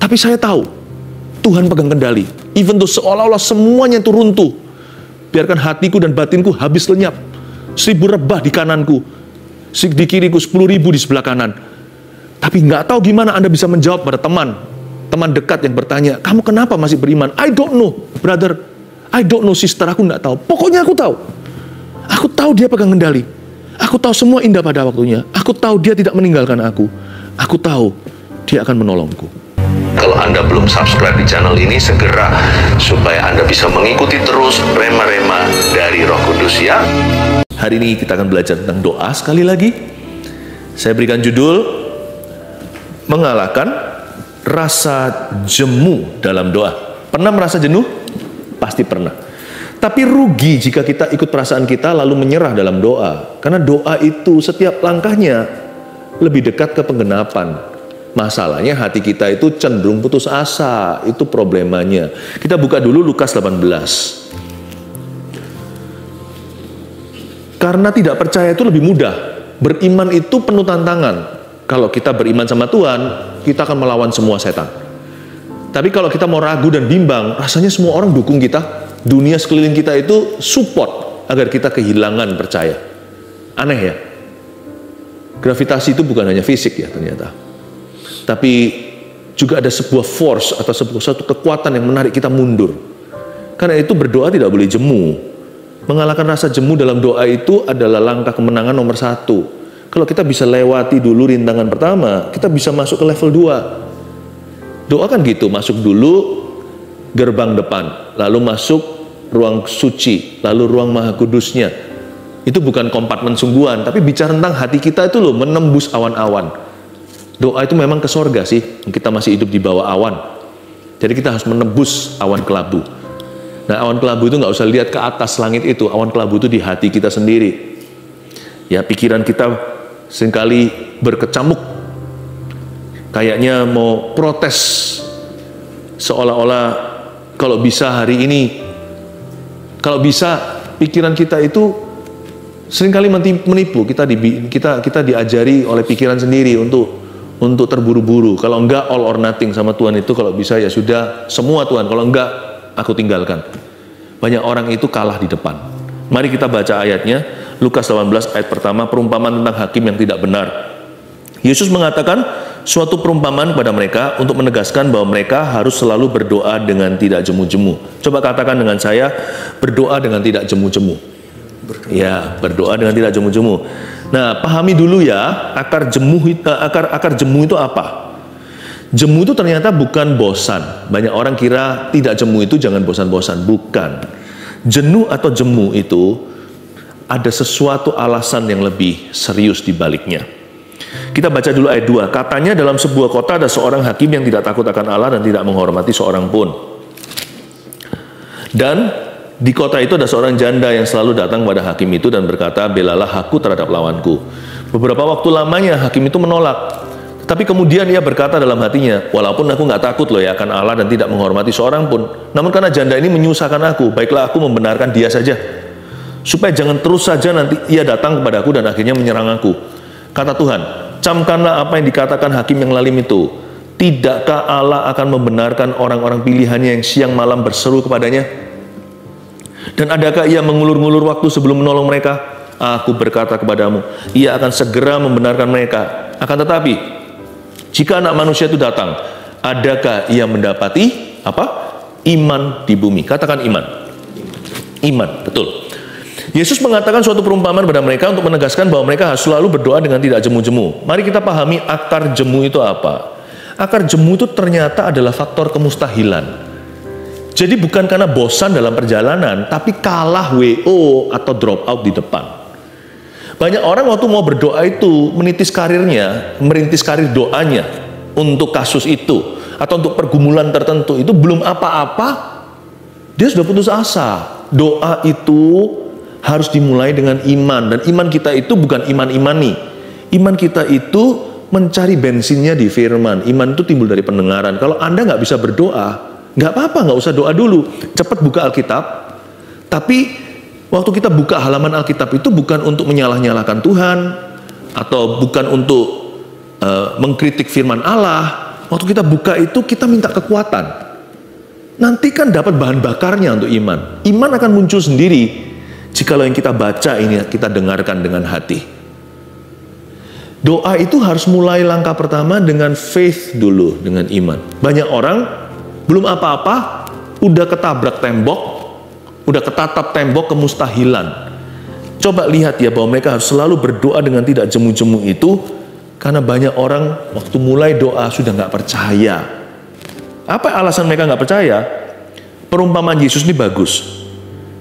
Tapi saya tahu Tuhan pegang kendali. Even though seolah-olah semuanya itu runtuh. Biarkan hatiku dan batinku habis lenyap. 1000 rebah di kananku, di kiriku 10.000 di sebelah kanan. Tapi nggak tahu gimana Anda bisa menjawab pada teman dekat yang bertanya, kamu kenapa masih beriman? I don't know, brother. I don't know, sister. Aku nggak tahu. Pokoknya aku tahu. Aku tahu dia pegang kendali. Aku tahu semua indah pada waktunya. Aku tahu dia tidak meninggalkan aku. Aku tahu dia akan menolongku. Kalau Anda belum subscribe di channel ini, segera supaya Anda bisa mengikuti terus rema-rema dari Roh Kudus ya. Hari ini kita akan belajar tentang doa sekali lagi. Saya berikan judul, mengalahkan rasa jemu dalam doa. Pernah merasa jenuh? Pasti pernah. Tapi rugi jika kita ikut perasaan kita lalu menyerah dalam doa. Karena doa itu setiap langkahnya lebih dekat ke penggenapan. Masalahnya hati kita itu cenderung putus asa. Itu problemanya. Kita buka dulu Lukas 18. Karena tidak percaya itu lebih mudah. Beriman itu penuh tantangan. Kalau kita beriman sama Tuhan, kita akan melawan semua setan. Tapi kalau kita mau ragu dan bimbang, rasanya semua orang dukung kita. Dunia sekeliling kita itu support agar kita kehilangan percaya. Aneh ya? Gravitasi itu bukan hanya fisik ya ternyata. Tapi juga ada sebuah force atau satu kekuatan yang menarik kita mundur. Karena itu berdoa tidak boleh jemu. Mengalahkan rasa jemu dalam doa itu adalah langkah kemenangan nomor 1. Kalau kita bisa lewati dulu rintangan pertama, kita bisa masuk ke level 2. Doa kan gitu, masuk dulu gerbang depan, lalu masuk ruang suci, lalu ruang maha kudusnya. Itu bukan kompartemen sungguhan, tapi bicara tentang hati kita itu loh, menembus awan-awan. Doa itu memang ke sorga sih, kita masih hidup di bawah awan. Jadi kita harus menembus awan kelabu. Nah, awan kelabu itu nggak usah lihat ke atas langit itu, awan kelabu itu di hati kita sendiri. Ya, pikiran kita seringkali berkecamuk, kayaknya mau protes, seolah-olah kalau bisa hari ini, kalau bisa pikiran kita itu seringkali menipu. Kita diajari oleh pikiran sendiri untuk terburu-buru. Kalau enggak all or nothing sama Tuhan itu, kalau bisa ya sudah semua Tuhan, kalau enggak aku tinggalkan. Banyak orang itu kalah di depan. Mari kita baca ayatnya, Lukas 18 ayat pertama, perumpamaan tentang hakim yang tidak benar. Yesus mengatakan suatu perumpamaan kepada mereka untuk menegaskan bahwa mereka harus selalu berdoa dengan tidak jemu-jemu. Coba katakan dengan saya, berdoa dengan tidak jemu-jemu. Ya, berdoa dengan tidak jemu-jemu. Nah, pahami dulu ya, akar jemu itu apa? Jemu itu ternyata bukan bosan. Banyak orang kira tidak jemu itu jangan bosan-bosan. Bukan. Jenuh atau jemu itu ada sesuatu alasan yang lebih serius di baliknya. Kita baca dulu ayat 2. Katanya dalam sebuah kota ada seorang hakim yang tidak takut akan Allah dan tidak menghormati seorang pun. Dan di kota itu ada seorang janda yang selalu datang pada hakim itu dan berkata, belalah aku terhadap lawanku. Beberapa waktu lamanya hakim itu menolak. Tapi kemudian ia berkata dalam hatinya, walaupun aku nggak takut loh ya akan Allah dan tidak menghormati seorang pun, namun karena janda ini menyusahkan aku, baiklah aku membenarkan dia saja, supaya jangan terus saja nanti ia datang kepadaku dan akhirnya menyerang aku. Kata Tuhan, camkanlah apa yang dikatakan hakim yang lalim itu. Tidakkah Allah akan membenarkan orang-orang pilihannya yang siang malam berseru kepadanya? Dan adakah ia mengulur-ngulur waktu sebelum menolong mereka? Aku berkata kepadamu, ia akan segera membenarkan mereka. Akan tetapi, jika anak manusia itu datang, adakah ia mendapati apa? Iman di bumi. Katakan iman. Iman, betul. Yesus mengatakan suatu perumpamaan pada mereka untuk menegaskan bahwa mereka harus selalu berdoa dengan tidak jemu-jemu. Mari kita pahami akar jemu itu apa. Akar jemu itu ternyata adalah faktor kemustahilan. Jadi bukan karena bosan dalam perjalanan, tapi kalah WO atau drop out di depan. Banyak orang waktu mau berdoa itu merintis karir doanya untuk kasus itu atau untuk pergumulan tertentu itu belum apa-apa, dia sudah putus asa. Doa itu harus dimulai dengan iman, dan iman kita itu bukan iman imani. Iman kita itu mencari bensinnya di firman. Iman itu timbul dari pendengaran. Kalau Anda nggak bisa berdoa, nggak apa-apa, nggak usah doa dulu. Cepat buka Alkitab. Tapi waktu kita buka halaman Alkitab itu bukan untuk menyalah-nyalahkan Tuhan, atau bukan untuk mengkritik firman Allah, waktu kita buka itu kita minta kekuatan. Nanti kan dapat bahan bakarnya untuk iman. Iman akan muncul sendiri jikalau yang kita baca ini kita dengarkan dengan hati. Doa itu harus mulai langkah pertama dengan faith dulu, dengan iman. Banyak orang belum apa-apa udah ketabrak tembok, udah ketatap tembok kemustahilan. Coba lihat ya bahwa mereka harus selalu berdoa dengan tidak jemu-jemu itu, karena banyak orang waktu mulai doa sudah nggak percaya. Apa alasan mereka nggak percaya? Perumpamaan Yesus ini bagus.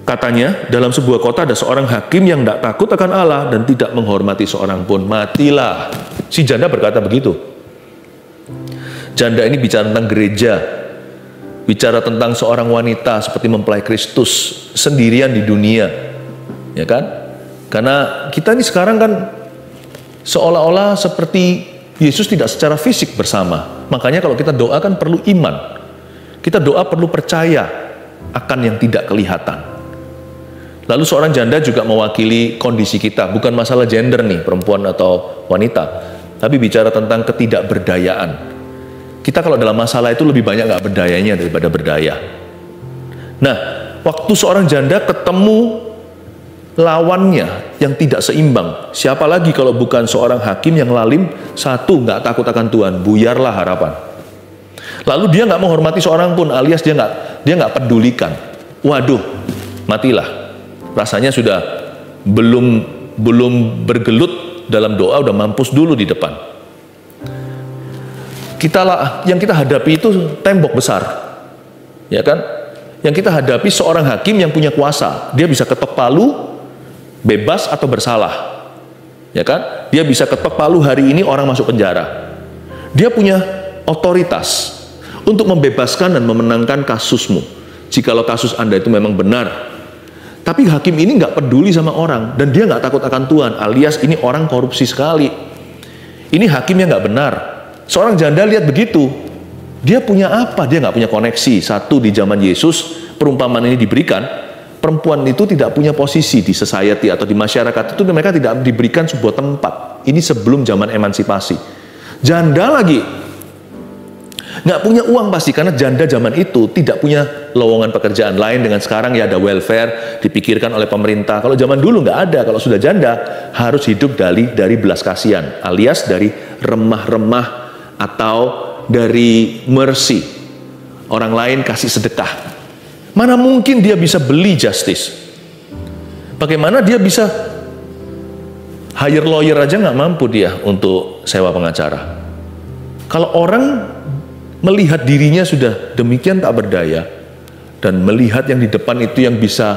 Katanya dalam sebuah kota ada seorang hakim yang tidak takut akan Allah dan tidak menghormati seorang pun. Matilah. Si janda berkata begitu. Janda ini bicara tentang gereja, bicara tentang seorang wanita seperti mempelai Kristus sendirian di dunia, ya kan? Karena kita ini sekarang kan seolah-olah seperti Yesus tidak secara fisik bersama. Makanya kalau kita doa kan perlu iman. Kita doa perlu percaya akan yang tidak kelihatan. Lalu seorang janda juga mewakili kondisi kita. Bukan masalah gender nih, perempuan atau wanita. Tapi bicara tentang ketidakberdayaan. Kita kalau dalam masalah itu lebih banyak nggak berdayanya daripada berdaya. Nah, waktu seorang janda ketemu lawannya yang tidak seimbang, siapa lagi kalau bukan seorang hakim yang lalim, satu, nggak takut akan Tuhan, buyarlah harapan. Lalu dia nggak menghormati seorang pun, alias dia nggak pedulikan. Waduh, matilah. Rasanya sudah belum bergelut dalam doa, udah mampus dulu di depan. Yang kita hadapi itu tembok besar, ya kan? Yang kita hadapi seorang hakim yang punya kuasa, dia bisa ketok palu, bebas atau bersalah, ya kan? Dia bisa ketok palu hari ini orang masuk penjara. Dia punya otoritas untuk membebaskan dan memenangkan kasusmu. Jikalau kasus Anda itu memang benar. Tapi hakim ini nggak peduli sama orang dan dia nggak takut akan Tuhan, alias ini orang korupsi sekali. Ini hakim yang nggak benar. Seorang janda lihat begitu, dia punya apa? Dia nggak punya koneksi. Satu, di zaman Yesus perumpamaan ini diberikan, perempuan itu tidak punya posisi di society atau di masyarakat itu, mereka tidak diberikan sebuah tempat. Ini sebelum zaman emansipasi. Janda lagi nggak punya uang pasti, karena janda zaman itu tidak punya lowongan pekerjaan lain dengan sekarang ya ada welfare dipikirkan oleh pemerintah. Kalau zaman dulu nggak ada. Kalau sudah janda harus hidup dari belas kasihan, alias dari remah-remah atau dari mercy. Orang lain kasih sedekah. Mana mungkin dia bisa beli justice? Bagaimana dia bisa hire lawyer aja nggak mampu dia untuk sewa pengacara. Kalau orang melihat dirinya sudah demikian tak berdaya dan melihat yang di depan itu yang bisa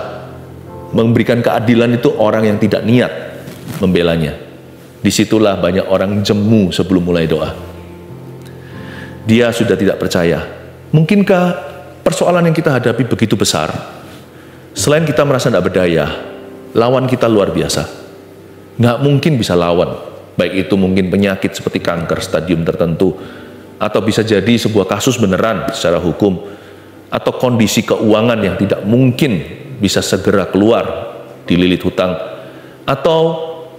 memberikan keadilan itu orang yang tidak niat membelanya. Disitulah banyak orang jemu sebelum mulai doa. Dia sudah tidak percaya. Mungkinkah persoalan yang kita hadapi begitu besar, selain kita merasa tidak berdaya, lawan kita luar biasa. Nggak mungkin bisa lawan, baik itu mungkin penyakit seperti kanker stadium tertentu, atau bisa jadi sebuah kasus beneran secara hukum, atau kondisi keuangan yang tidak mungkin bisa segera keluar dililit hutang, atau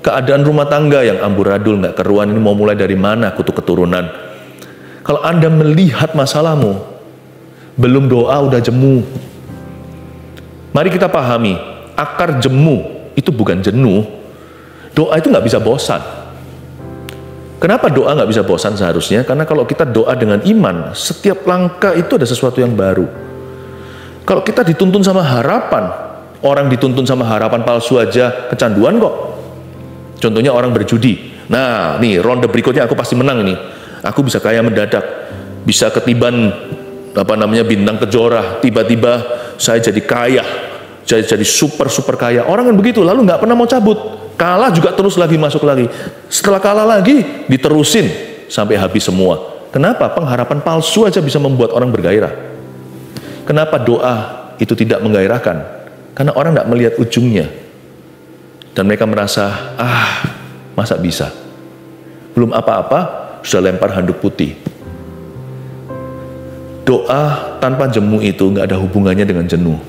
keadaan rumah tangga yang amburadul, nggak keruan, ini mau mulai dari mana kutuk keturunan. Kalau Anda melihat masalahmu, belum doa udah jemu. Mari kita pahami, akar jemu itu bukan jenuh. Doa itu nggak bisa bosan. Kenapa doa nggak bisa bosan seharusnya? Karena kalau kita doa dengan iman, setiap langkah itu ada sesuatu yang baru. Kalau kita dituntun sama harapan, orang dituntun sama harapan palsu aja kecanduan kok. Contohnya orang berjudi. Nah, nih ronde berikutnya aku pasti menang nih. Aku bisa kaya mendadak, bisa ketiban bintang kejora, tiba-tiba saya jadi kaya, jadi super kaya. Orang kan begitu, lalu nggak pernah mau cabut, kalah juga terus lagi masuk lagi, setelah kalah lagi diterusin sampai habis semua. Kenapa? Pengharapan palsu aja bisa membuat orang bergairah. Kenapa doa itu tidak menggairahkan? Karena orang nggak melihat ujungnya dan mereka merasa masa bisa, belum apa-apa sudah lempar handuk putih. Doa tanpa jemu itu nggak ada hubungannya dengan jenuh.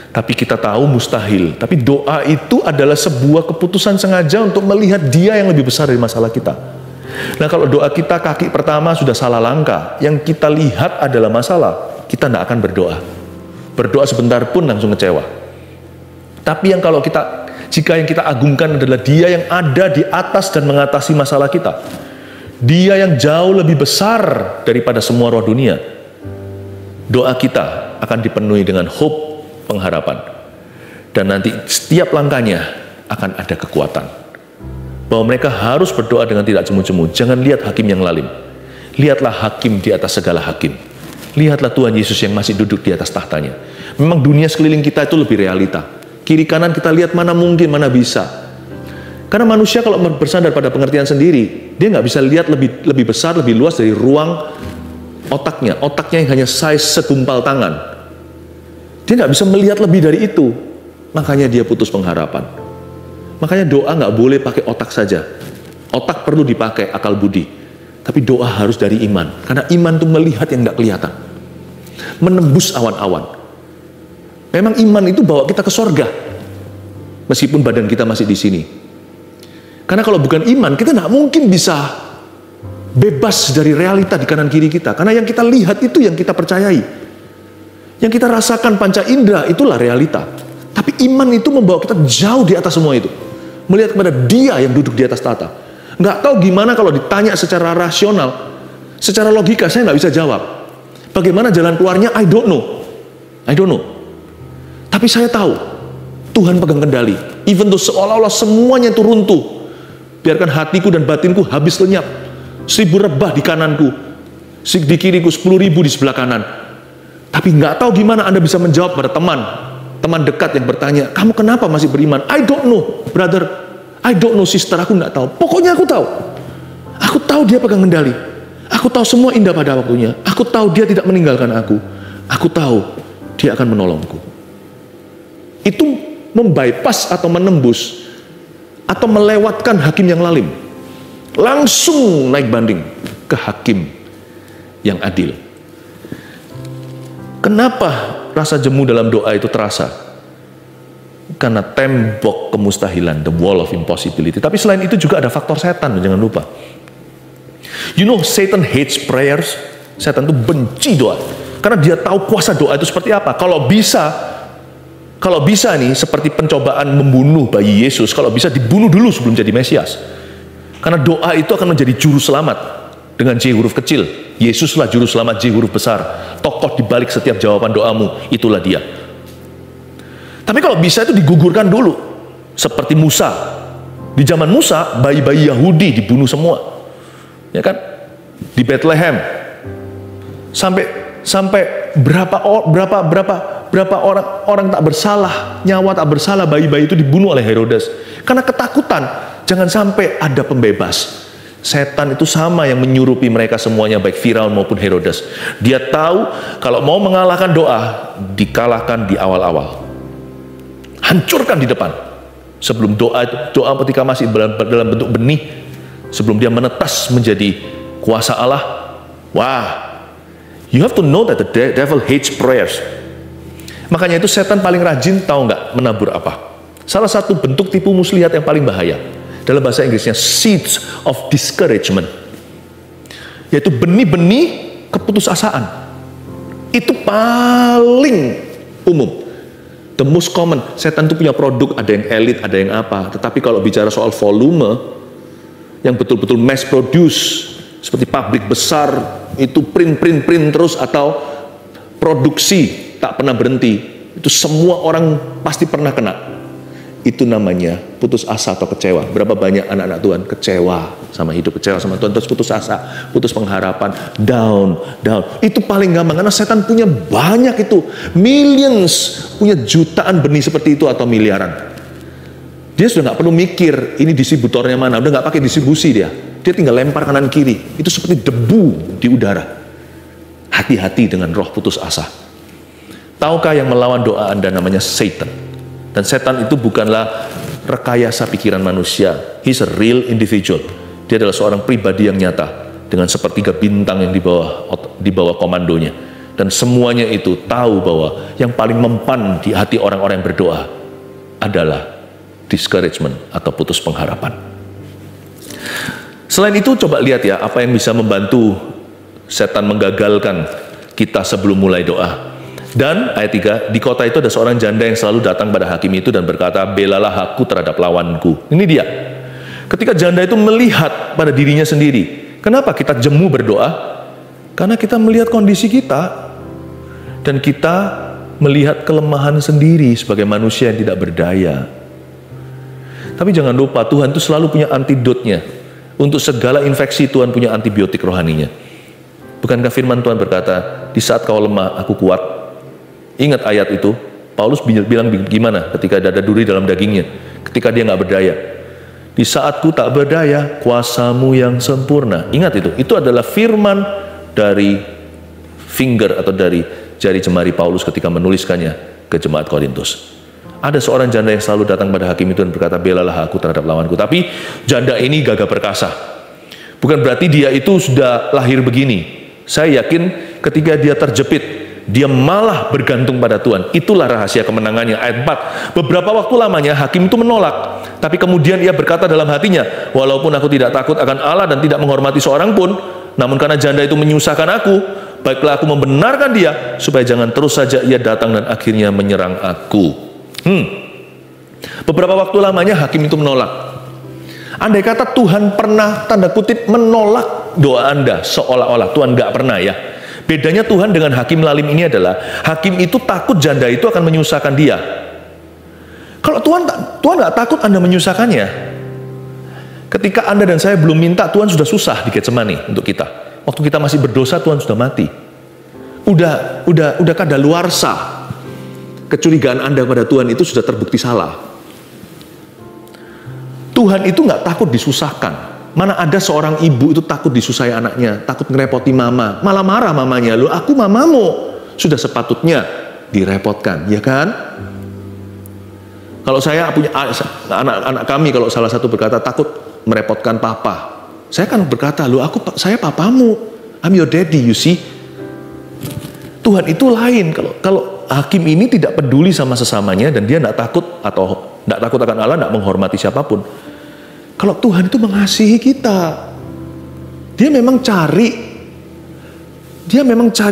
Tapi kita tahu mustahil. Tapi doa itu adalah sebuah keputusan sengaja untuk melihat Dia yang lebih besar dari masalah kita. Nah, kalau doa kita kaki pertama sudah salah langkah, yang kita lihat adalah masalah, kita tidak akan berdoa. Berdoa sebentar pun langsung kecewa. Tapi jika yang kita agungkan adalah Dia yang ada di atas dan mengatasi masalah kita, Dia yang jauh lebih besar daripada semua roh dunia, doa kita akan dipenuhi dengan hope, pengharapan. Dan nanti setiap langkahnya akan ada kekuatan. Bahwa mereka harus berdoa dengan tidak cemu-cemu. Jangan lihat hakim yang lalim. Lihatlah hakim di atas segala hakim. Lihatlah Tuhan Yesus yang masih duduk di atas tahtanya. Memang dunia sekeliling kita itu lebih realita. Kiri kanan kita lihat mana mungkin, mana bisa. Karena manusia kalau bersandar pada pengertian sendiri, dia nggak bisa lihat lebih besar, lebih luas dari ruang otaknya. Otaknya yang hanya size segumpal tangan. Dia nggak bisa melihat lebih dari itu. Makanya dia putus pengharapan. Makanya doa nggak boleh pakai otak saja. Otak perlu dipakai, akal budi. Tapi doa harus dari iman. Karena iman itu melihat yang nggak kelihatan. Menembus awan-awan. Memang iman itu bawa kita ke sorga. Meskipun badan kita masih di sini. Karena kalau bukan iman, kita nggak mungkin bisa bebas dari realita di kanan kiri kita. Karena yang kita lihat itu yang kita percayai. Yang kita rasakan panca indera itulah realita. Tapi iman itu membawa kita jauh di atas semua itu. Melihat kepada Dia yang duduk di atas tahta. Nggak tahu gimana kalau ditanya secara rasional, secara logika saya nggak bisa jawab. Bagaimana jalan keluarnya? I don't know. Tapi saya tahu Tuhan pegang kendali. Even though seolah-olah semuanya itu runtuh. Biarkan hatiku dan batinku habis lenyap. 1000 rebah di kananku, di kiriku 10.000 di sebelah kanan. Tapi nggak tahu gimana Anda bisa menjawab pada teman dekat yang bertanya, kamu kenapa masih beriman? I don't know, brother. I don't know, sister. Aku nggak tahu. Pokoknya aku tahu. Aku tahu Dia pegang kendali. Aku tahu semua indah pada waktunya. Aku tahu Dia tidak meninggalkan aku. Aku tahu Dia akan menolongku. Itu membypass atau menembus atau melewatkan hakim yang lalim. Langsung naik banding ke hakim yang adil. Kenapa rasa jemu dalam doa itu terasa? Karena tembok kemustahilan, the wall of impossibility. Tapi selain itu juga ada faktor setan, jangan lupa. You know, Satan hates prayers. Setan itu benci doa. Karena dia tahu kuasa doa itu seperti apa. Kalau bisa nih, seperti pencobaan membunuh bayi Yesus, kalau bisa dibunuh dulu sebelum jadi Mesias. Karena doa itu akan menjadi juru selamat dengan J huruf kecil. Yesuslah juru selamat J huruf besar. Tokoh di balik setiap jawaban doamu, itulah Dia. Tapi kalau bisa itu digugurkan dulu. Seperti Musa. Di zaman Musa, bayi-bayi Yahudi dibunuh semua. Ya kan? Di Bethlehem. Sampai berapa orang tak bersalah, nyawa tak bersalah, bayi-bayi itu dibunuh oleh Herodes. Karena ketakutan, jangan sampai ada pembebas. Setan itu sama yang menyurupi mereka semuanya, baik Firaun maupun Herodes. Dia tahu kalau mau mengalahkan doa, dikalahkan di awal-awal. Hancurkan di depan. Sebelum doa ketika masih dalam bentuk benih, sebelum dia menetas menjadi kuasa Allah. Wah, you have to know that the devil hates prayers. Makanya itu setan paling rajin, tahu nggak menabur apa? Salah satu bentuk tipu muslihat yang paling bahaya, dalam bahasa Inggrisnya seeds of discouragement, yaitu benih-benih keputusasaan. Itu paling umum, the most common. Setan itu punya produk, ada yang elit, ada yang apa. Tetapi kalau bicara soal volume, yang betul-betul mass produce, seperti pabrik besar, itu print terus, atau produksi tak pernah berhenti, itu semua orang pasti pernah kena. Itu namanya putus asa atau kecewa. Berapa banyak anak-anak Tuhan kecewa sama hidup, kecewa sama Tuhan, terus putus asa, putus pengharapan, down. Itu paling gampang, karena setan punya banyak itu, millions, punya jutaan benih seperti itu atau miliaran. Dia sudah nggak perlu mikir ini distributornya mana, udah nggak pakai distribusi dia tinggal lempar kanan kiri. Itu seperti debu di udara. Hati-hati dengan roh putus asa. Tahukah yang melawan doa Anda namanya Satan? Dan setan itu bukanlah rekayasa pikiran manusia. He's a real individual. Dia adalah seorang pribadi yang nyata, dengan sepertiga bintang yang di bawah komandonya. Dan semuanya itu tahu bahwa yang paling mempan di hati orang-orang yang berdoa adalah discouragement atau putus pengharapan. Selain itu coba lihat ya, apa yang bisa membantu setan menggagalkan kita sebelum mulai doa. Dan ayat 3, di kota itu ada seorang janda yang selalu datang pada hakim itu dan berkata, belalah aku terhadap lawanku. Ini dia. Ketika janda itu melihat pada dirinya sendiri, kenapa kita jemu berdoa? Karena kita melihat kondisi kita, dan kita melihat kelemahan sendiri sebagai manusia yang tidak berdaya. Tapi jangan lupa, Tuhan itu selalu punya antidotnya. Untuk segala infeksi Tuhan punya antibiotik rohaninya. Bukankah firman Tuhan berkata, di saat kau lemah, aku kuat. Ingat ayat itu, Paulus bilang gimana ketika ada duri dalam dagingnya, ketika dia nggak berdaya. Di saatku tak berdaya, kuasamu yang sempurna. Ingat itu adalah firman dari finger atau dari jari jemari Paulus ketika menuliskannya ke jemaat Korintus. Ada seorang janda yang selalu datang pada hakim itu dan berkata, belalah aku terhadap lawanku. Tapi janda ini gagah perkasa. Bukan berarti dia itu sudah lahir begini. Saya yakin ketika dia terjepit, dia malah bergantung pada Tuhan. Itulah rahasia kemenangannya. Ayat 4, beberapa waktu lamanya hakim itu menolak. Tapi kemudian ia berkata dalam hatinya, walaupun aku tidak takut akan Allah dan tidak menghormati seorang pun, namun karena janda itu menyusahkan aku, baiklah aku membenarkan dia, supaya jangan terus saja ia datang dan akhirnya menyerang aku. Beberapa waktu lamanya hakim itu menolak. Andai kata Tuhan pernah tanda kutip menolak doa Anda, seolah-olah Tuhan nggak pernah ya. Bedanya Tuhan dengan hakim lalim ini adalah hakim itu takut janda itu akan menyusahkan dia. Kalau Tuhan nggak takut Anda menyusahkannya. Ketika Anda dan saya belum minta, Tuhan sudah susah di Getsemani untuk kita. Waktu kita masih berdosa, Tuhan sudah mati. Udah kadaluarsa. Kecurigaan Anda pada Tuhan itu sudah terbukti salah. Tuhan itu nggak takut disusahkan. Mana ada seorang ibu itu takut disusahi anaknya, takut ngerepoti mama, malah marah mamanya, loh aku mamamu. Sudah sepatutnya direpotkan, ya kan? Kalau saya punya anak kami, kalau salah satu berkata takut merepotkan papa, saya kan berkata, loh saya papamu, I'm your daddy, you see. Tuhan itu lain. Kalau hakim ini tidak peduli sama sesamanya dan dia tidak takut atau tidak takut akan Allah, tidak menghormati siapapun. Kalau Tuhan itu mengasihi kita, dia memang cari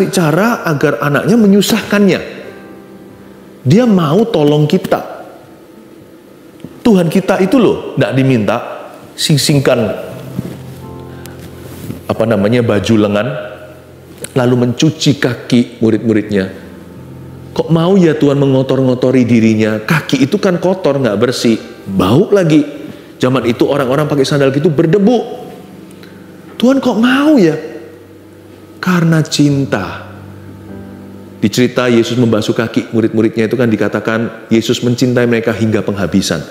cara agar anaknya menyusahkannya. Dia mau tolong kita. Tuhan kita itu loh tidak diminta singkan baju lengan lalu mencuci kaki murid-muridnya. Kok mau ya Tuhan mengotor-ngotori dirinya? Kaki itu kan kotor, nggak bersih, bau lagi. Zaman itu orang-orang pakai sandal gitu berdebu. Tuhan kok mau ya? Karena cinta. Di cerita Yesus membasuh kaki murid-muridnya itu kan dikatakan Yesus mencintai mereka hingga penghabisan.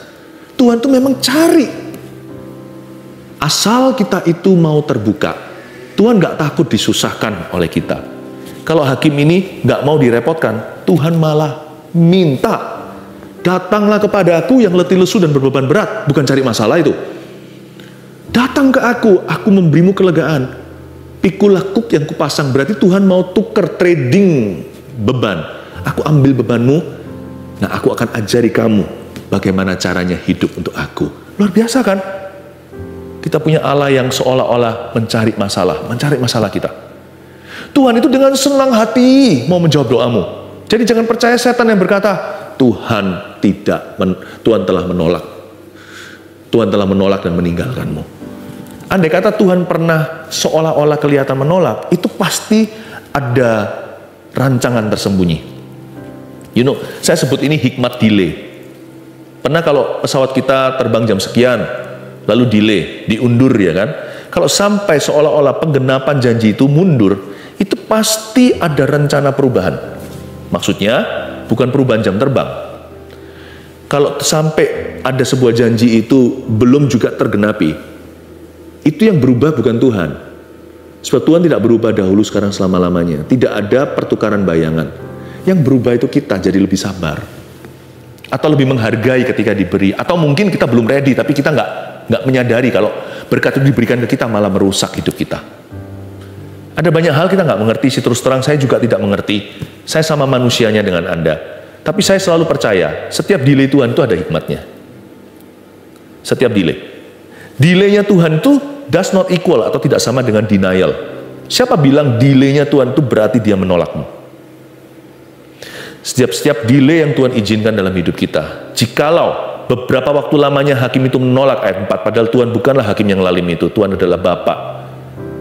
Tuhan tuh memang cari. Asal kita itu mau terbuka. Tuhan nggak takut disusahkan oleh kita. Kalau hakim ini nggak mau direpotkan, Tuhan malah minta, datanglah kepada aku yang letih lesu dan berbeban berat. Bukan cari masalah itu. Datang ke aku memberimu kelegaan. Pikul lekuk yang kupasang, berarti Tuhan mau tuker trading beban. Aku ambil bebanmu, nah aku akan ajari kamu bagaimana caranya hidup untuk aku. Luar biasa kan? Kita punya Allah yang seolah-olah mencari masalah kita. Tuhan itu dengan senang hati mau menjawab doamu. Jadi jangan percaya setan yang berkata, Tuhan telah menolak. Tuhan telah menolak dan meninggalkanmu. Andai kata Tuhan pernah seolah-olah kelihatan menolak, itu pasti ada rancangan tersembunyi. Saya sebut ini hikmat delay. Pernah kalau pesawat kita terbang jam sekian, lalu delay, diundur ya kan? Kalau sampai seolah-olah penggenapan janji itu mundur, itu pasti ada rencana perubahan. Maksudnya bukan perubahan jam terbang. Kalau sampai ada sebuah janji itu belum juga tergenapi, itu yang berubah bukan Tuhan. Sebab Tuhan tidak berubah dahulu, sekarang, selama-lamanya. Tidak ada pertukaran bayangan. Yang berubah itu kita jadi lebih sabar. Atau lebih menghargai ketika diberi. Atau mungkin kita belum ready, tapi kita nggak menyadari kalau berkat itu diberikan ke kita malah merusak hidup kita. Ada banyak hal kita nggak mengerti sih, terus terang saya juga tidak mengerti. Saya sama manusianya dengan Anda. Tapi saya selalu percaya, setiap delay Tuhan itu ada hikmatnya. Setiap delay. Delaynya Tuhan itu does not equal atau tidak sama dengan denial. Siapa bilang delay-nya Tuhan itu berarti dia menolakmu? Setiap delay yang Tuhan izinkan dalam hidup kita, jikalau beberapa waktu lamanya hakim itu menolak, ayat 4, padahal Tuhan bukanlah hakim yang lalim itu, Tuhan adalah Bapa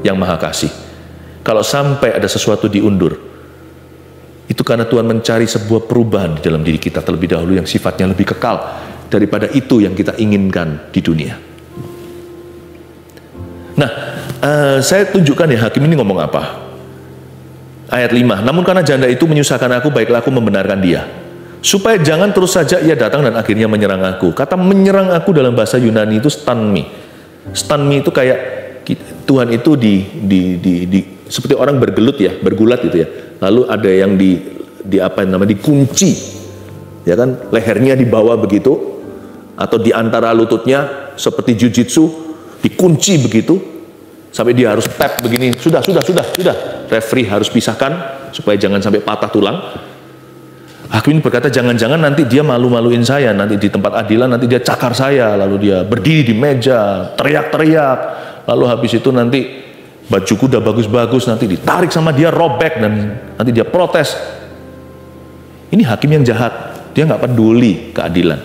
yang Maha Kasih. Kalau sampai ada sesuatu diundur, itu karena Tuhan mencari sebuah perubahan di dalam diri kita terlebih dahulu yang sifatnya lebih kekal daripada itu yang kita inginkan di dunia. Nah, saya tunjukkan ya hakim ini ngomong apa. Ayat 5, namun karena janda itu menyusahkan aku, baiklah aku membenarkan dia, supaya jangan terus saja ia datang dan akhirnya menyerang aku. Kata menyerang aku dalam bahasa Yunani itu stun me. Stun me itu kayak Tuhan itu seperti orang bergelut ya, bergulat gitu ya. Lalu ada yang dikunci, ya kan, lehernya dibawa begitu, atau di antara lututnya seperti jujitsu dikunci begitu, sampai dia harus tap begini, sudah, referee harus pisahkan supaya jangan sampai patah tulang. Hakim ini berkata, jangan-jangan nanti dia malu-maluin saya, nanti di tempat adilan nanti dia cakar saya, lalu dia berdiri di meja, teriak-teriak, lalu habis itu nanti bajuku udah bagus-bagus, nanti ditarik sama dia, robek, dan nanti dia protes. Ini hakim yang jahat, dia nggak peduli keadilan,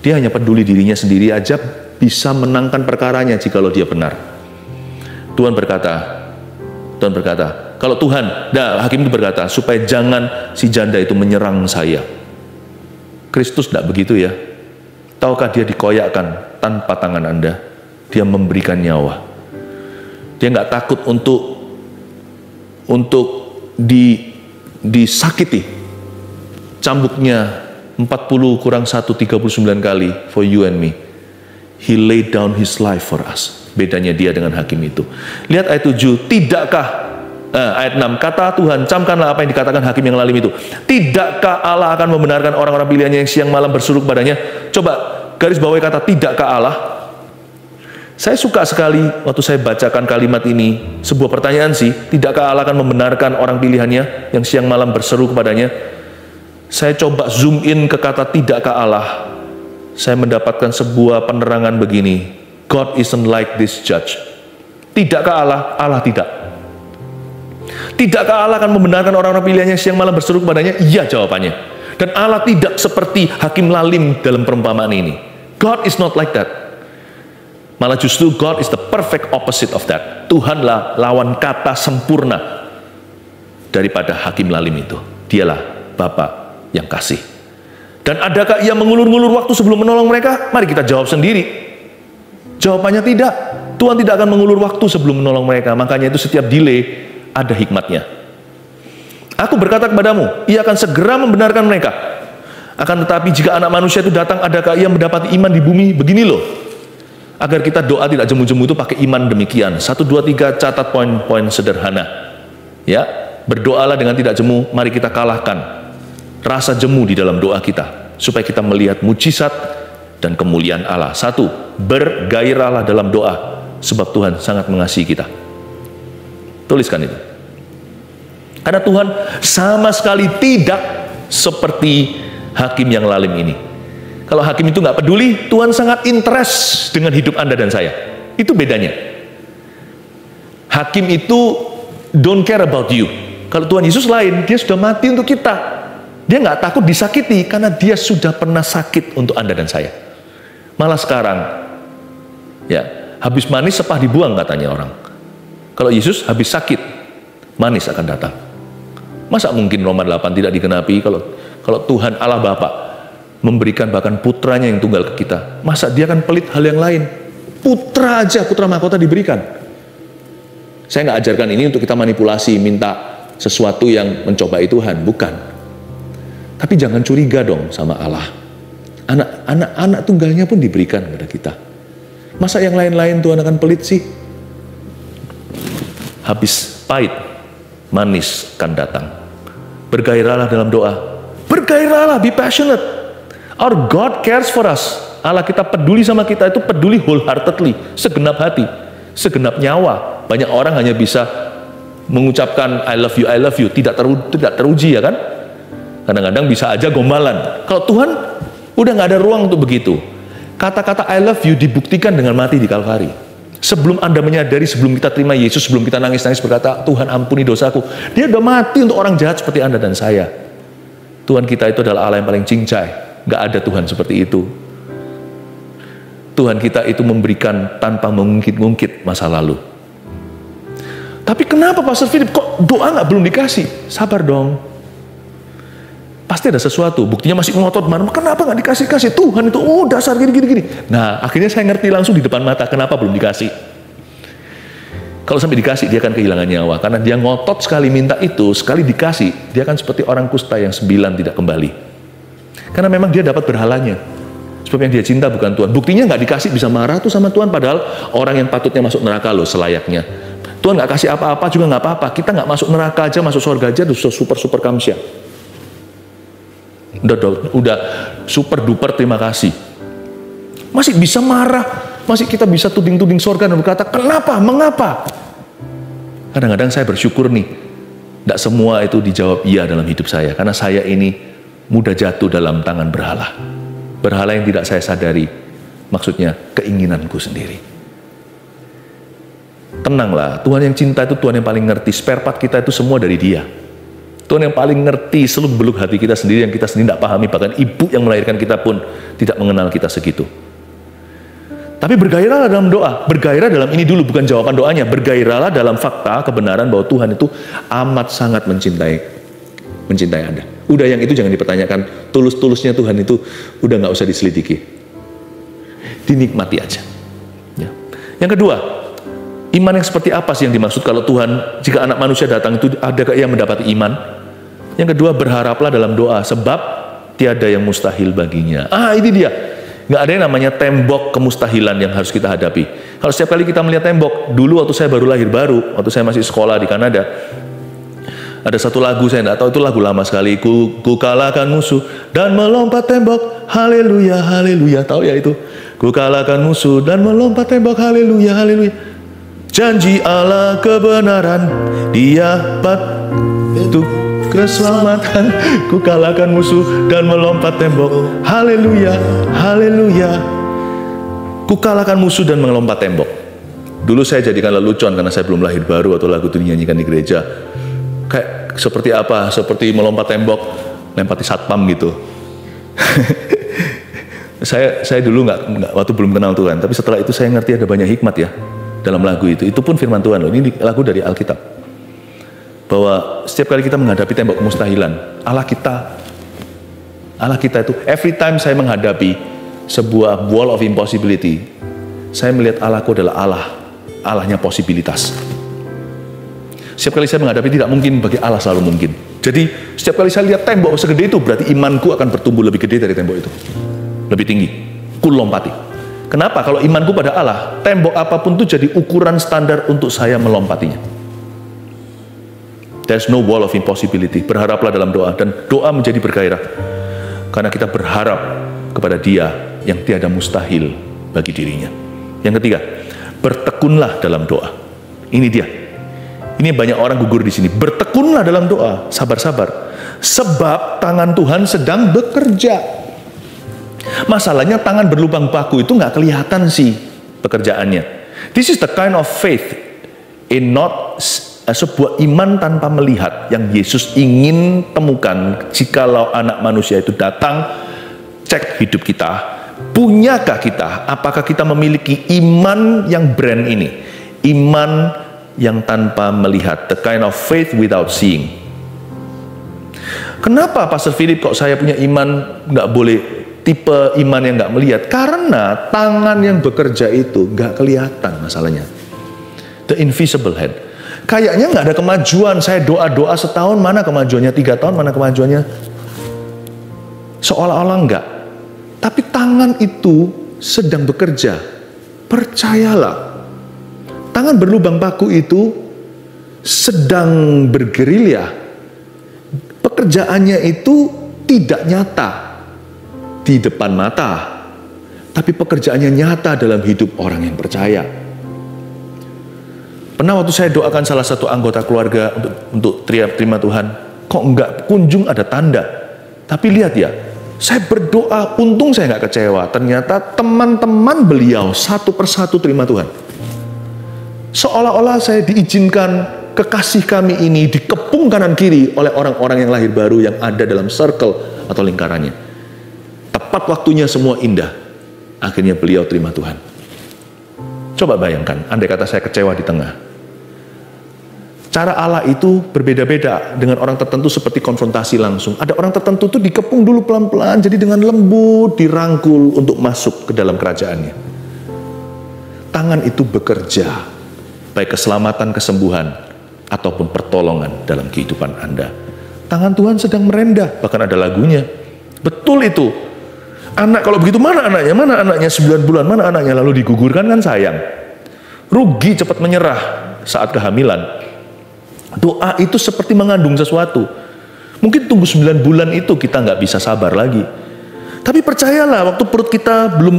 dia hanya peduli dirinya sendiri aja, bisa menangkan perkaranya jikalau dia benar. Tuhan berkata, kalau Tuhan, hakim itu berkata, supaya jangan si janda itu menyerang saya. Kristus tidak begitu ya. Tahukah dia dikoyakkan tanpa tangan Anda? Dia memberikan nyawa. Dia nggak takut untuk disakiti. Cambuknya 40 kurang 1, 39 kali for you and me. He laid down his life for us. Bedanya dia dengan hakim itu. Lihat ayat 7, ayat 6, kata Tuhan, camkanlah apa yang dikatakan hakim yang lalim itu. Tidakkah Allah akan membenarkan orang-orang pilihannya yang siang malam berseru kepadanya? Coba garis bawahi kata tidakkah Allah. Saya suka sekali waktu saya bacakan kalimat ini, sebuah pertanyaan sih, tidakkah Allah akan membenarkan orang pilihannya yang siang malam berseru kepadanya? Saya coba zoom in ke kata tidakkah Allah. Saya mendapatkan sebuah penerangan begini, God isn't like this judge. Tidakkah Allah? Allah tidak. Tidakkah Allah akan membenarkan orang-orang pilihannya siang malam berseru kepadanya? Iya jawabannya. Dan Allah tidak seperti hakim lalim dalam perumpamaan ini. God is not like that. Malah justru God is the perfect opposite of that. Tuhanlah lawan kata sempurna daripada hakim lalim itu. Dialah Bapa yang kasih. Dan adakah ia mengulur-ngulur waktu sebelum menolong mereka? Mari kita jawab sendiri. Jawabannya tidak. Tuhan tidak akan mengulur waktu sebelum menolong mereka. Makanya itu setiap delay ada hikmatnya. Aku berkata kepadamu, ia akan segera membenarkan mereka. Akan tetapi jika anak manusia itu datang, adakah ia mendapati iman di bumi? Begini loh, agar kita doa tidak jemu-jemu itu pakai iman demikian. 1, 2, 3 catat poin-poin sederhana. Ya, berdoalah dengan tidak jemu. Mari kita kalahkan rasa jemu di dalam doa kita, supaya kita melihat mujizat dan kemuliaan Allah. 1, bergairahlah dalam doa, sebab Tuhan sangat mengasihi kita. Tuliskan itu. Karena Tuhan sama sekali tidak seperti hakim yang lalim ini. Kalau hakim itu nggak peduli, Tuhan sangat interest dengan hidup Anda dan saya. Itu bedanya. Hakim itu don't care about you. Kalau Tuhan Yesus lain, dia sudah mati untuk kita. Dia nggak takut disakiti karena dia sudah pernah sakit untuk Anda dan saya. Malah sekarang, ya, habis manis sepah dibuang katanya orang. Kalau Yesus habis sakit, manis akan datang. Masa mungkin Roma 8 tidak digenapi kalau Tuhan Allah Bapa memberikan bahkan putranya yang tunggal ke kita? Masa dia akan pelit hal yang lain? Putra aja, putra mahkota diberikan. Saya nggak ajarkan ini untuk kita manipulasi, minta sesuatu yang mencobai Tuhan, bukan. Tapi jangan curiga dong sama Allah. Anak tunggalnya pun diberikan kepada kita. Masa yang lain-lain Tuhan akan pelit sih? Habis pahit, manis akan datang. Bergairahlah dalam doa. Bergairahlah, be passionate. Our God cares for us. Allah kita peduli sama kita, itu peduli wholeheartedly, segenap hati, segenap nyawa. Banyak orang hanya bisa mengucapkan I love you, tidak teruji ya kan? Kadang-kadang bisa aja gombalan. Kalau Tuhan udah nggak ada ruang untuk begitu. Kata-kata I love you dibuktikan dengan mati di Kalvari. Sebelum Anda menyadari, sebelum kita terima Yesus, sebelum kita nangis-nangis berkata, Tuhan ampuni dosaku, Dia udah mati untuk orang jahat seperti Anda dan saya. Tuhan kita itu adalah Allah yang paling cincai. Gak ada Tuhan seperti itu. Tuhan kita itu memberikan tanpa mengungkit-ungkit masa lalu. Tapi kenapa Pastor Philip kok doa belum dikasih? Sabar dong. Pasti ada sesuatu. Buktinya masih ngotot mana? Kenapa nggak dikasih-kasih? Tuhan itu, dasar gini. Nah, akhirnya saya ngerti langsung di depan mata kenapa belum dikasih. Kalau sampai dikasih, dia akan kehilangan nyawa. Karena dia ngotot sekali minta itu, sekali dikasih, dia akan seperti orang kusta yang 9 tidak kembali. Karena memang dia dapat berhalanya. Sebab yang dia cinta bukan Tuhan. Buktinya nggak dikasih bisa marah tuh sama Tuhan, padahal orang yang patutnya masuk neraka loh selayaknya. Tuhan nggak kasih apa-apa juga nggak apa-apa. Kita nggak masuk neraka aja, masuk surga aja, udah super kamsya. Udah super duper terima kasih. Masih bisa marah, masih kita bisa tuding-tuding surga dan berkata, kenapa, mengapa? Kadang-kadang saya bersyukur nih, tidak semua itu dijawab iya dalam hidup saya, karena saya ini mudah jatuh dalam tangan berhala. Berhala yang tidak saya sadari, maksudnya keinginanku sendiri. Tenanglah, Tuhan yang cinta itu Tuhan yang paling ngerti. Spare part kita itu semua dari Dia. Tuhan yang paling ngerti seluk-beluk hati kita sendiri yang kita sendiri tidak pahami. Bahkan ibu yang melahirkan kita pun tidak mengenal kita segitu. Tapi bergairahlah dalam doa. Bergairah dalam ini dulu, bukan jawaban doanya. Bergairahlah dalam fakta, kebenaran bahwa Tuhan itu amat sangat mencintai Anda. Udah yang itu jangan dipertanyakan. Tulus-tulusnya Tuhan itu udah nggak usah diselidiki. Dinikmati aja. Ya. Yang kedua, iman yang seperti apa sih yang dimaksud kalau Tuhan, jika anak manusia datang itu adakah ia mendapati iman? Yang kedua, berharaplah dalam doa, sebab tiada yang mustahil baginya. Ini dia. Nggak ada yang namanya tembok kemustahilan yang harus kita hadapi. Kalau setiap kali kita melihat tembok, dulu waktu saya baru lahir waktu saya masih sekolah di Kanada, ada satu lagu, saya nggak tahu itu lagu lama sekali, ku kalahkan musuh dan melompat tembok, haleluya, haleluya. Tahu ya itu? Ku kalahkan musuh dan melompat tembok, haleluya, haleluya. Janji Allah kebenaran, Dia itu keselamatan. Ku kalahkan musuh dan melompat tembok, haleluya, haleluya. Ku kalahkan musuh dan melompat tembok. Dulu saya jadikan lelucon karena saya belum lahir baru atau lagu itu dinyanyikan di gereja. Kayak seperti apa? Seperti melompat tembok, lempati satpam gitu. Saya dulu nggak waktu belum kenal Tuhan, tapi setelah itu saya ngerti ada banyak hikmat ya dalam lagu itu. Itu pun firman Tuhan loh. Ini lagu dari Alkitab. Bahwa setiap kali kita menghadapi tembok kemustahilan, Allah kita itu, every time saya menghadapi sebuah wall of impossibility, saya melihat Allahku adalah Allahnya posibilitas. Setiap kali saya menghadapi tidak mungkin, bagi Allah selalu mungkin. Jadi setiap kali saya lihat tembok segede itu, berarti imanku akan bertumbuh lebih gede dari tembok itu, lebih tinggi. Ku lompati. Kenapa? Kalau imanku pada Allah, tembok apapun itu jadi ukuran standar untuk saya melompatinya. There's no wall of impossibility. Berharaplah dalam doa, dan doa menjadi bergairah karena kita berharap kepada Dia yang tiada mustahil bagi dirinya. Yang ketiga, bertekunlah dalam doa. Ini dia. Ini banyak orang gugur di sini. Bertekunlah dalam doa, sabar-sabar. Sebab tangan Tuhan sedang bekerja. Masalahnya tangan berlubang paku itu nggak kelihatan sih pekerjaannya. This is the kind of faith in not sebuah iman tanpa melihat yang Yesus ingin temukan jikalau anak manusia itu datang cek hidup kita. Punyakah kita? Apakah kita memiliki iman yang brand ini? Iman yang tanpa melihat, the kind of faith without seeing. Kenapa Pastor Philip kok saya punya iman nggak boleh tipe iman yang nggak melihat? Karena tangan yang bekerja itu nggak kelihatan masalahnya. The invisible hand. Kayaknya nggak ada kemajuan. Saya doa-doa setahun, mana kemajuannya? 3 tahun, mana kemajuannya? Seolah-olah enggak. Tapi tangan itu sedang bekerja. Percayalah. Tangan berlubang paku itu sedang bergerilya. Pekerjaannya itu tidak nyata di depan mata, tapi pekerjaannya nyata dalam hidup orang yang percaya. Pernah waktu saya doakan salah satu anggota keluarga untuk terima Tuhan, kok enggak kunjung ada tanda. Tapi lihat ya, saya berdoa, untung saya nggak kecewa. Ternyata teman-teman beliau satu persatu terima Tuhan. Seolah-olah saya diizinkan kekasih kami ini dikepung kanan kiri oleh orang-orang yang lahir baru yang ada dalam circle atau lingkarannya. Tepat waktunya semua indah. Akhirnya beliau terima Tuhan. Coba bayangkan, andai kata saya kecewa di tengah. Cara Allah itu berbeda-beda. Dengan orang tertentu seperti konfrontasi langsung. Ada orang tertentu tuh dikepung dulu pelan-pelan, jadi dengan lembut dirangkul untuk masuk ke dalam kerajaannya. Tangan itu bekerja, baik keselamatan, kesembuhan, ataupun pertolongan dalam kehidupan Anda. Tangan Tuhan sedang merendah, bahkan ada lagunya. Betul itu. Anak kalau begitu mana anaknya? Mana anaknya 9 bulan? Mana anaknya? Lalu digugurkan kan sayang. Rugi cepat menyerah saat kehamilan. Doa itu seperti mengandung sesuatu. Mungkin tunggu 9 bulan itu kita nggak bisa sabar lagi. Tapi percayalah,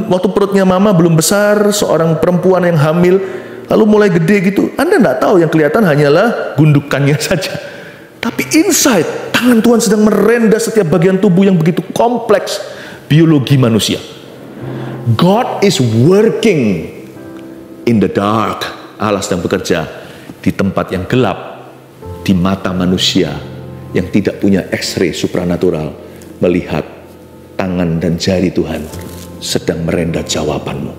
waktu perutnya mama belum besar, seorang perempuan yang hamil, lalu mulai gede gitu, Anda nggak tahu, yang kelihatan hanyalah gundukannya saja. Tapi inside, tangan Tuhan sedang merendah setiap bagian tubuh yang begitu kompleks, biologi manusia. God is working in the dark. Allah sedang bekerja di tempat yang gelap, di mata manusia yang tidak punya X-ray supranatural, melihat tangan dan jari Tuhan sedang merendah jawabanmu.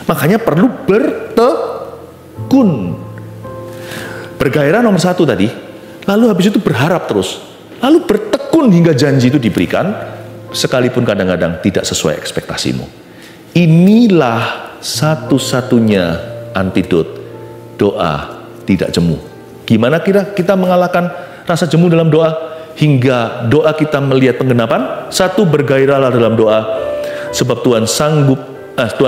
Makanya perlu bertekun. Bergairah nomor 1 tadi, lalu habis itu berharap terus, lalu bertekun hingga janji itu diberikan, sekalipun kadang-kadang tidak sesuai ekspektasimu. Inilah satu-satunya antidot doa tidak jemu. Gimana kita mengalahkan rasa jemu dalam doa? Hingga doa kita melihat penggenapan. 1, bergairahlah dalam doa, sebab Tuhan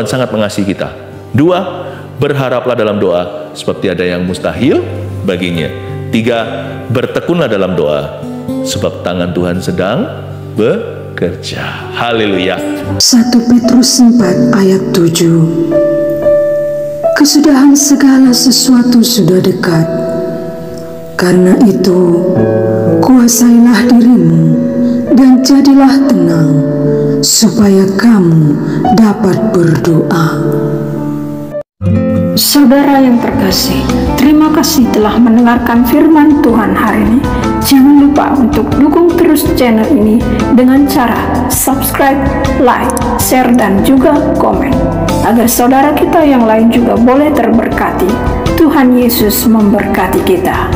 sangat mengasihi kita. 2, berharaplah dalam doa, sebab tiada yang mustahil baginya. 3, bertekunlah dalam doa, sebab tangan Tuhan sedang bekerja. Haleluya. 1 Petrus 4 ayat 7. Kesudahan segala sesuatu sudah dekat. Karena itu, kuasailah dirimu dan jadilah tenang, supaya kamu dapat berdoa. Saudara yang terkasih, terima kasih telah mendengarkan firman Tuhan hari ini. Jangan lupa untuk dukung terus channel ini dengan cara subscribe, like, share, dan juga komen, agar saudara kita yang lain juga boleh terberkati. Tuhan Yesus memberkati kita.